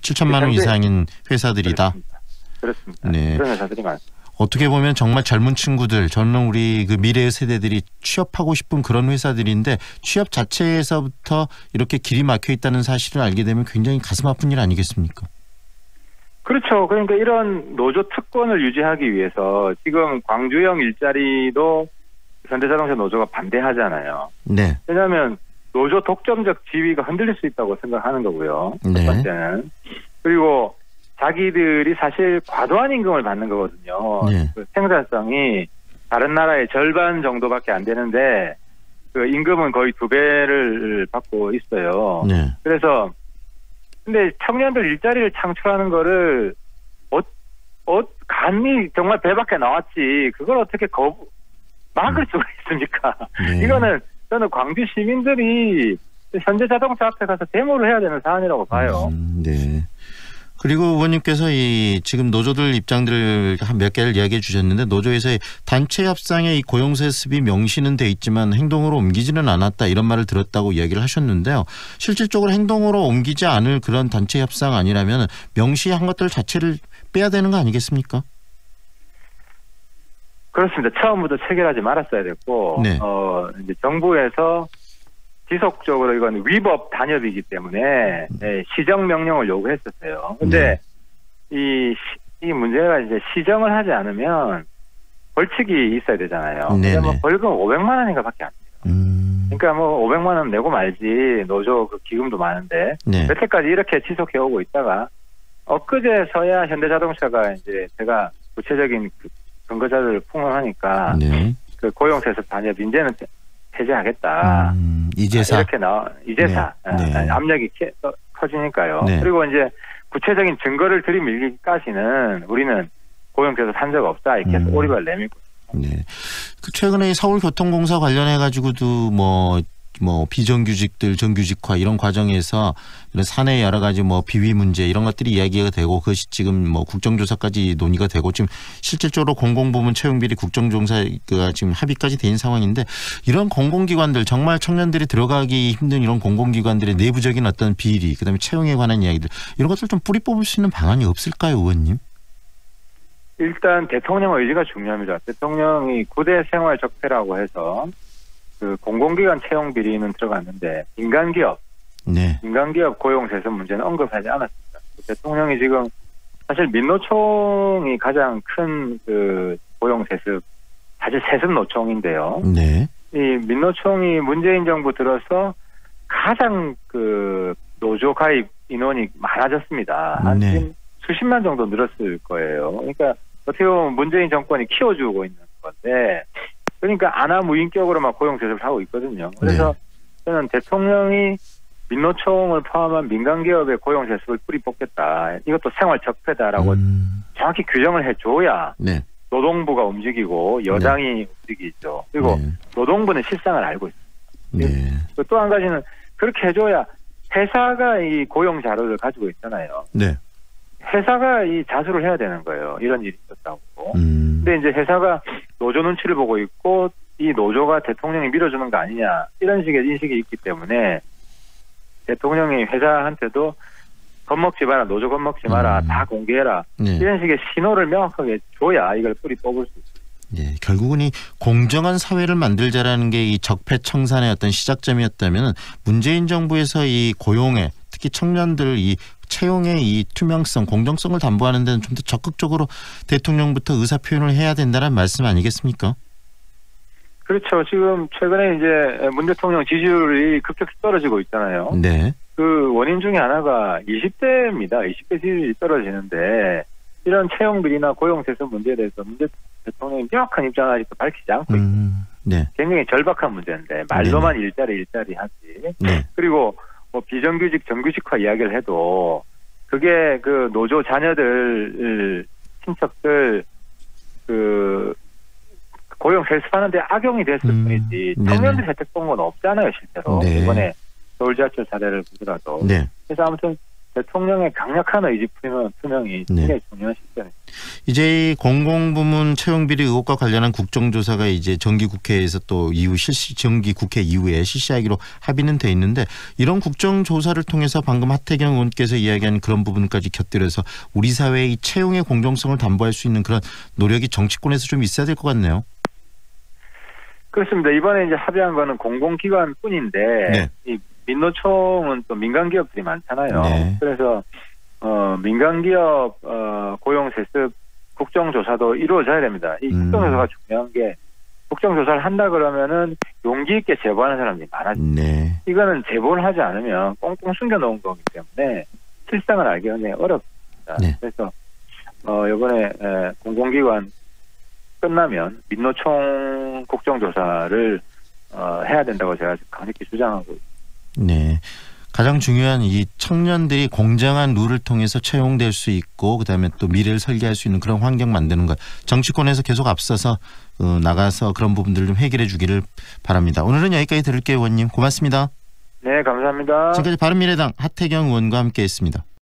7천만 원 이상인 회사들이다. 그렇습니다. 네. 그런 회사들이 많습니다. 어떻게 보면 정말 젊은 친구들, 저는 우리 그 미래의 세대들이 취업하고 싶은 그런 회사들인데 취업 자체에서부터 이렇게 길이 막혀 있다는 사실을 알게 되면 굉장히 가슴 아픈 일 아니겠습니까? 그렇죠. 그러니까 이런 노조 특권을 유지하기 위해서 지금 광주형 일자리도 현대자동차 노조가 반대하잖아요. 네. 왜냐하면 노조 독점적 지위가 흔들릴 수 있다고 생각하는 거고요. 첫 네. 번째는. 그리고 자기들이 사실 과도한 임금을 받는 거거든요. 네. 그 생산성이 다른 나라의 절반 정도밖에 안 되는데 그 임금은 거의 2배를 받고 있어요. 네. 그래서 근데 청년들 일자리를 창출하는 거를 감히 정말 배밖에 나왔지 그걸 어떻게 막을 수가 있습니까? 네. 이거는 저는 광주 시민들이 현대자동차 앞에 가서 데모를 해야 되는 사안이라고 봐요. 네. 그리고 의원님께서 이 지금 노조들 입장들을 한 몇 개를 이야기해 주셨는데 노조에서의 단체 협상에 이 고용세습이 명시는 돼 있지만 행동으로 옮기지는 않았다 이런 말을 들었다고 이야기를 하셨는데요. 실질적으로 행동으로 옮기지 않을 그런 단체 협상 아니라면 명시한 것들 자체를 빼야 되는 거 아니겠습니까? 그렇습니다. 처음부터 체결하지 말았어야 됐고 네. 이제 정부에서 지속적으로 이건 위법 단협이기 때문에 시정 명령을 요구했었어요. 근데 이 문제가 이제 시정을 하지 않으면 벌칙이 있어야 되잖아요. 근데 뭐 벌금 500만 원인가밖에 안 돼요. 그러니까 뭐 500만 원 내고 말지 노조 그 기금도 많은데 네. 여태까지 이렇게 지속해 오고 있다가 엊그제서야 현대자동차가 이제 제가 구체적인 근거자료를 풍원하니까 네. 그 고용세습 단협 이제는 폐지하겠다. 이제사. 이렇게 이제사. 네. 압력이 커지니까요. 네. 그리고 이제 구체적인 증거를 들이밀기까지는 우리는 고용세습 한 적 없다. 이렇게 해서 오리발 내밀고. 네. 그 최근에 서울교통공사 관련해 가지고도 뭐 비정규직들 정규직화 이런 과정에서 이런 사내 여러 가지 뭐 비위 문제 이런 것들이 이야기가 되고 그것이 지금 뭐 국정조사까지 논의가 되고 지금 실질적으로 공공부문 채용비리 국정조사가 지금 합의까지 된 상황인데 이런 공공기관들 정말 청년들이 들어가기 힘든 이런 공공기관들의 내부적인 어떤 비리 그다음에 채용에 관한 이야기들 이런 것들 좀 뿌리 뽑을 수 있는 방안이 없을까요, 의원님? 일단 대통령 의지가 중요합니다. 대통령이 9대 생활 적폐라고 해서 그 공공기관 채용 비리는 들어갔는데 민간기업 고용세습 문제는 언급하지 않았습니다. 대통령이 지금 사실 민노총이 가장 큰 그 고용세습 사실 세습 노총인데요. 네. 이 민노총이 문재인 정부 들어서 가장 그 노조 가입 인원이 많아졌습니다. 한 수십만 정도 늘었을 거예요. 그러니까 어떻게 보면 문재인 정권이 키워주고 있는 건데. 그러니까 안하무인격으로 막 고용세습을 하고 있거든요. 그래서 저는 대통령이 민노총을 포함한 민간기업의 고용세습을 뿌리 뽑겠다. 이것도 생활적폐다라고 정확히 규정을 해줘야 노동부가 움직이고 여당이 움직이죠. 그리고 노동부는 실상을 알고 있습니다. 또 한 가지는 그렇게 해줘야 회사가 이 고용 자료를 가지고 있잖아요. 회사가 이 자수를 해야 되는 거예요. 이런 일이 있었다고. 근데 이제 회사가 노조 눈치를 보고 있고 이 노조가 대통령이 밀어주는 거 아니냐 이런 식의 인식이 있기 때문에 대통령이 회사한테도 겁먹지 마라, 노조 겁먹지 마라, 다 공개해라 이런 식의 신호를 명확하게 줘야 이걸 뿌리 뽑을 수 있어요. 네, 결국은 이 공정한 사회를 만들자라는 게 이 적폐 청산의 어떤 시작점이었다면 문재인 정부에서 이 고용에 특히 청년들 이 채용의 이 투명성, 공정성을 담보하는 데는 좀 더 적극적으로 대통령부터 의사 표현을 해야 된다는 말씀 아니겠습니까? 그렇죠. 지금 최근에 이제 문 대통령 지지율이 급격히 떨어지고 있잖아요. 네. 그 원인 중에 하나가 20대입니다. 20대 지지율이 떨어지는데 이런 채용 비리나 고용세습 문제에 대해서 문 대통령이 명확한 입장을 아직도 밝히지 않고 있습니다. 굉장히 절박한 문제인데 말로만 일자리 하지. 그리고 뭐 비정규직 정규직화 이야기를 해도 그게 그 노조 자녀들 친척들 그 고용 세습하는데 악용이 됐을 뿐이지 청년들 혜택 본 건 없잖아요 실제로. 이번에 서울 지하철 사례를 보더라도. 그래서 아무튼 대통령의 강력한 의지 투명이 굉장히 중요한 시점입니다. 이제 이 공공부문 채용비리 의혹과 관련한 국정조사가 이제 정기국회에서 또 이후 정기국회 이후에 실시하기로 합의는 돼 있는데 이런 국정조사를 통해서 방금 하태경 의원께서 이야기한 그런 부분까지 곁들여서 우리 사회의 채용의 공정성을 담보할 수 있는 그런 노력이 정치권에서 좀 있어야 될 것 같네요. 그렇습니다. 이번에 이제 합의한 거는 공공기관뿐인데 이 민노총은 또 민간 기업들이 많잖아요. 그래서 민간기업 고용 세습 국정조사도 이루어져야 됩니다. 이 국정조사가 중요한 게 국정조사를 한다 그러면은 용기 있게 제보하는 사람들이 많아집니다. 이거는 제보를 하지 않으면 꽁꽁 숨겨놓은 거기 때문에 실상을 알기가 어렵습니다. 그래서 이번에 공공기관 끝나면 민노총 국정조사를 해야 된다고 제가 강력히 주장하고 있습니다. 네. 가장 중요한 이 청년들이 공정한 룰을 통해서 채용될 수 있고 그다음에 또 미래를 설계할 수 있는 그런 환경 만드는 것. 정치권에서 계속 앞서서 나가서 그런 부분들을 좀 해결해 주기를 바랍니다. 오늘은 여기까지 들을게요, 의원님. 고맙습니다. 네, 감사합니다. 지금까지 바른미래당 하태경 의원과 함께했습니다.